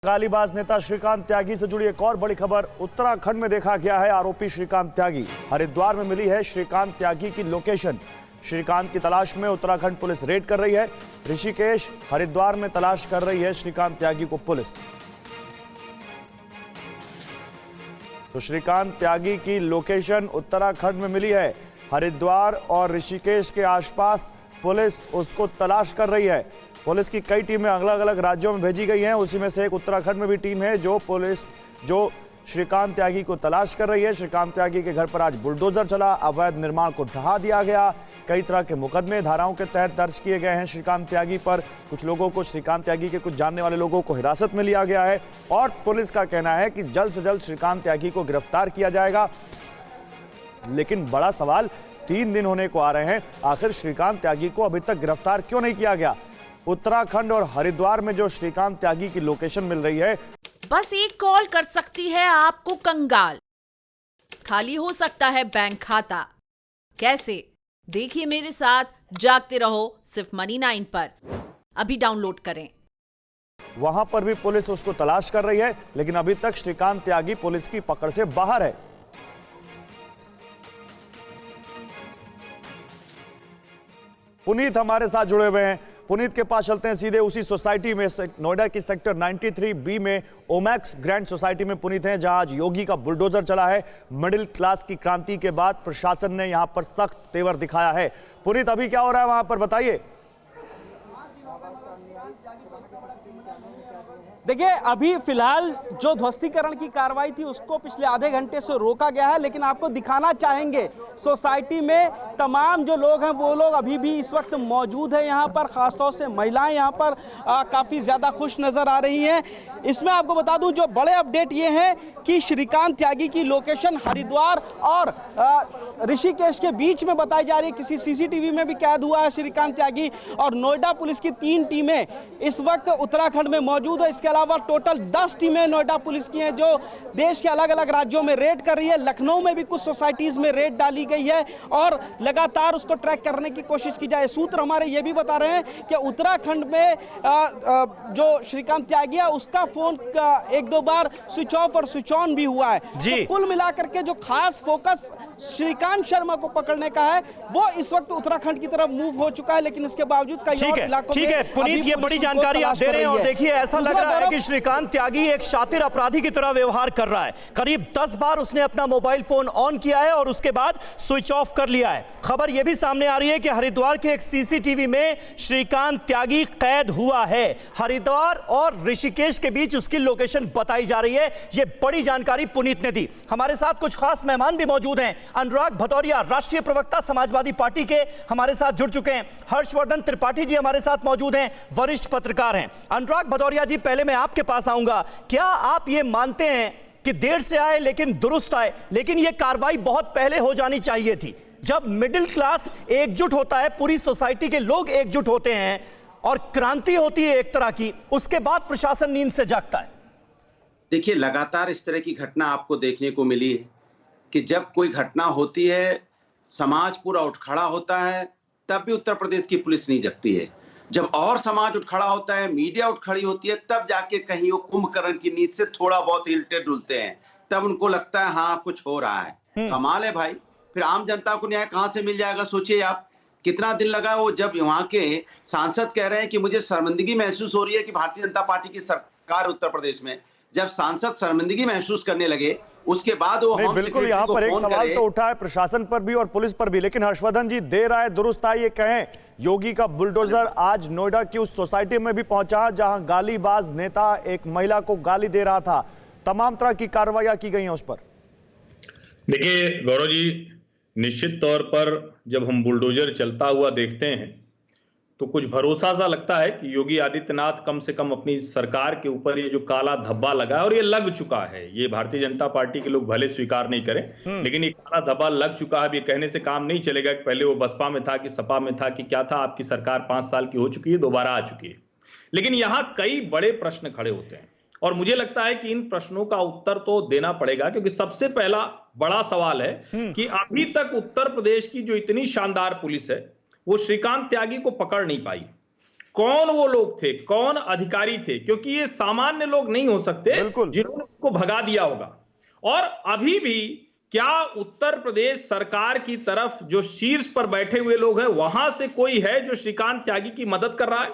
गालीबाज नेता श्रीकांत त्यागी से जुड़ी एक और बड़ी खबर उत्तराखंड में देखा गया है। आरोपी श्रीकांत त्यागी, हरिद्वार में मिली है श्रीकांत त्यागी की लोकेशन। श्रीकांत की तलाश में उत्तराखंड पुलिस रेड कर रही है। ऋषिकेश, हरिद्वार में तलाश कर रही है श्रीकांत त्यागी को पुलिस। तो श्रीकांत त्यागी की लोकेशन उत्तराखंड में मिली है। हरिद्वार और ऋषिकेश के आसपास पुलिस उसको तलाश कर रही है। पुलिस की कई टीमें अलग अलग राज्यों में भेजी गई हैं, उसी में से एक उत्तराखंड में भी टीम है जो श्रीकांत त्यागी को तलाश कर रही है। श्रीकांत त्यागी के घर पर आज बुलडोजर चला, अवैध निर्माण को ढहा दिया गया। कई तरह के मुकदमे धाराओं के तहत दर्ज किए गए हैं श्रीकांत त्यागी पर। कुछ लोगों को, श्रीकांत त्यागी के कुछ जानने वाले लोगों को हिरासत में लिया गया है और पुलिस का कहना है कि जल्द से जल्द श्रीकांत त्यागी को गिरफ्तार किया जाएगा। लेकिन बड़ा सवाल 3 दिन होने को आ रहे हैं, आखिर श्रीकांत त्यागी को अभी तक गिरफ्तार क्यों नहीं किया गया? उत्तराखंड और हरिद्वार में जो श्रीकांत त्यागी की लोकेशन मिल रही है, बस एक कॉल कर सकती है आपको कंगाल। खाली हो सकता है बैंक खाता। कैसे? देखिए मेरे साथ, जागते रहो सिर्फ मनी 9 पर। अभी डाउनलोड करें। वहां पर भी पुलिस उसको तलाश कर रही है, लेकिन अभी तक श्रीकांत त्यागी पुलिस की पकड़ से बाहर है। पुनीत हमारे साथ जुड़े हुए हैं। पुनीत के पास चलते हैं सीधे। उसी सोसाइटी में, नोएडा की सेक्टर 93B में ओमैक्स ग्रैंड सोसाइटी में पुनीत हैं, जहां आज योगी का बुलडोजर चला है। मिडिल क्लास की क्रांति के बाद प्रशासन ने यहां पर सख्त तेवर दिखाया है। पुनीत, अभी क्या हो रहा है वहां पर, बताइए। देखिए, अभी फिलहाल जो ध्वस्तीकरण की कार्रवाई थी उसको पिछले आधे घंटे से रोका गया है, लेकिन आपको दिखाना चाहेंगे सोसाइटी में तमाम जो लोग हैं वो लोग अभी भी इस वक्त मौजूद है यहाँ पर। खासतौर से महिलाएं यहाँ पर काफ़ी ज़्यादा खुश नज़र आ रही हैं। इसमें आपको बता दूं, जो बड़े अपडेट ये हैं कि श्रीकांत त्यागी की लोकेशन हरिद्वार और ऋषिकेश के बीच में बताई जा रही है। किसी सीसीटीवी में भी कैद हुआ है श्रीकांत त्यागी। और नोएडा पुलिस की 3 टीमें इस वक्त उत्तराखंड में मौजूद है। इसके अलावा टोटल 10 टीमें नोएडा पुलिस की हैं जो देश के अलग अलग राज्यों में रेड कर रही है। लखनऊ में भी कुछ सोसाइटीज में रेड डाली गई है और लगातार उसको ट्रैक करने की कोशिश की जाए। सूत्र हमारे ये भी बता रहे हैं कि उत्तराखंड में जो श्रीकांत त्यागी है उसका फोन 1-2 बार स्विच ऑफ और स्विच ऑन भी हुआ है। तो कुल मिलाकर के जो खास फोकस श्रीकांत शर्मा को पकड़ने का है वो इस वक्त उत्तराखंड की तरफ मूव हो चुका है, लेकिन इसके बावजूद कई और इलाकों में। ठीक है पुनीत, ये बड़ी जानकारी आप दे रहे हैं और देखिए ऐसा लग रहा है कि श्रीकांत त्यागी एक शातिर अपराधी की तरह व्यवहार कर रहा है। करीब 10 बार उसने अपना मोबाइल फोन ऑन किया है और उसके बाद स्विच ऑफ कर लिया है। खबर यह भी सामने आ रही है कि हरिद्वार के एक सीसीटीवी में श्रीकांत त्यागी कैद हुआ है। हरिद्वार और ऋषिकेश के बीच उसकी लोकेशन बताई जा रही है। यह बड़ी जानकारी पुनीत ने दी। हमारे साथ कुछ खास मेहमान भी मौजूद हैं। अनुराग भदौरिया, राष्ट्रीय प्रवक्ता समाजवादी पार्टी के, हमारे साथ जुड़ चुके हैं। हर्षवर्धन त्रिपाठी जी हमारे साथ मौजूद हैं, वरिष्ठ पत्रकार हैं। अनुराग भदौरिया जी, पहले मैं आपके पास आऊंगा। क्या आप ये मानते हैं कि देर से आए लेकिन दुरुस्त आए, लेकिन यह कार्रवाई बहुत पहले हो जानी चाहिए थी? जब मिडिल क्लास एकजुट होता है, पूरी सोसाइटी के लोग एकजुट होते हैं और क्रांति होती है एक तरह की, उसके बाद प्रशासन नींद से जागता है। देखिए, लगातार इस तरह की घटना आपको देखने को मिली है कि जब कोई घटना होती है, समाज पूरा उठ खड़ा होता है, तब भी उत्तर प्रदेश की पुलिस नहीं जगती है। जब और समाज उठ खड़ा होता है, मीडिया उठ खड़ी होती है, तब जाके कहीं वो कुंभकर्ण की नींद से थोड़ा बहुत हिलते डुलते हैं। तब उनको लगता है हाँ कुछ हो रहा है। कमाल है भाई। फिर आम जनता को न्याय कहां से मिल जाएगा? सोचिए आप, कितना दिन लगा वो, जब वहां के सांसद कह रहे हैं कि मुझे शर्मिंदगी महसूस हो रही है कि भारतीय जनता पार्टी की सरकार उत्तर प्रदेश में, जब सांसद शर्मिंदगी महसूस करने लगे, उसके बाद वो बिल्कुल यहाँ पर एक सवाल तो उठा है प्रशासन पर भी और पुलिस पर भी। लेकिन हर्षवर्धन जी, देर आए दुरुस्त आए ये कहें, योगी का बुलडोजर आज नोएडा की उस सोसाइटी में भी पहुंचा जहां गालीबाज नेता एक महिला को गाली दे रहा था। तमाम तरह की कार्रवाइयां की गई हैं उस पर। देखिए गौरव जी, निश्चित तौर पर जब हम बुलडोजर चलता हुआ देखते हैं तो कुछ भरोसा सा लगता है कि योगी आदित्यनाथ कम से कम अपनी सरकार के ऊपर ये जो काला धब्बा लगा है, और ये लग चुका है, ये भारतीय जनता पार्टी के लोग भले स्वीकार नहीं करें, लेकिन ये काला धब्बा लग चुका है। अब ये कहने से काम नहीं चलेगा कि पहले वो बसपा में था कि सपा में था कि क्या था। आपकी सरकार 5 साल की हो चुकी है, दोबारा आ चुकी है। लेकिन यहाँ कई बड़े प्रश्न खड़े होते हैं और मुझे लगता है कि इन प्रश्नों का उत्तर तो देना पड़ेगा, क्योंकि सबसे पहला बड़ा सवाल है कि अभी तक उत्तर प्रदेश की जो इतनी शानदार पुलिस है वो श्रीकांत त्यागी को पकड़ नहीं पाई। कौन वो लोग थे, कौन अधिकारी थे, क्योंकि ये सामान्य लोग नहीं हो सकते जिन्होंने उसको भगा दिया होगा। और अभी भी क्या उत्तर प्रदेश सरकार की तरफ जो शीर्ष पर बैठे हुए लोग हैं वहां से कोई है जो श्रीकांत त्यागी की मदद कर रहा है?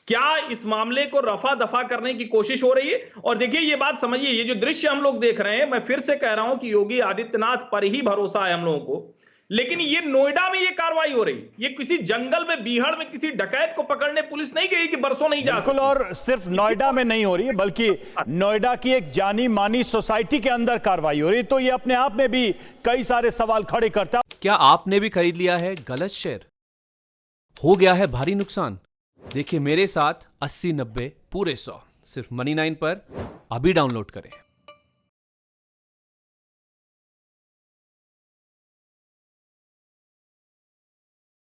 क्या इस मामले को रफा दफा करने की कोशिश हो रही है? और देखिए ये बात समझिए, ये जो दृश्य हम लोग देख रहे हैं, मैं फिर से कह रहा हूं कि योगी आदित्यनाथ पर ही भरोसा है हम लोगों को, लेकिन ये नोएडा में ये कार्रवाई हो रही, ये किसी जंगल में, बीहड़ में किसी डकैत को पकड़ने पुलिस नहीं गई कि बरसों नहीं जा सकती। और सिर्फ नोएडा में नहीं हो रही है, बल्कि नोएडा की एक जानी मानी सोसाइटी के अंदर कार्रवाई हो रही है, तो ये अपने आप में भी कई सारे सवाल खड़े करता है। क्या आपने भी खरीद लिया है गलत शेयर? हो गया है भारी नुकसान? देखिए मेरे साथ 80-90 पूरे 100 सिर्फ Money9 पर अभी डाउनलोड करें।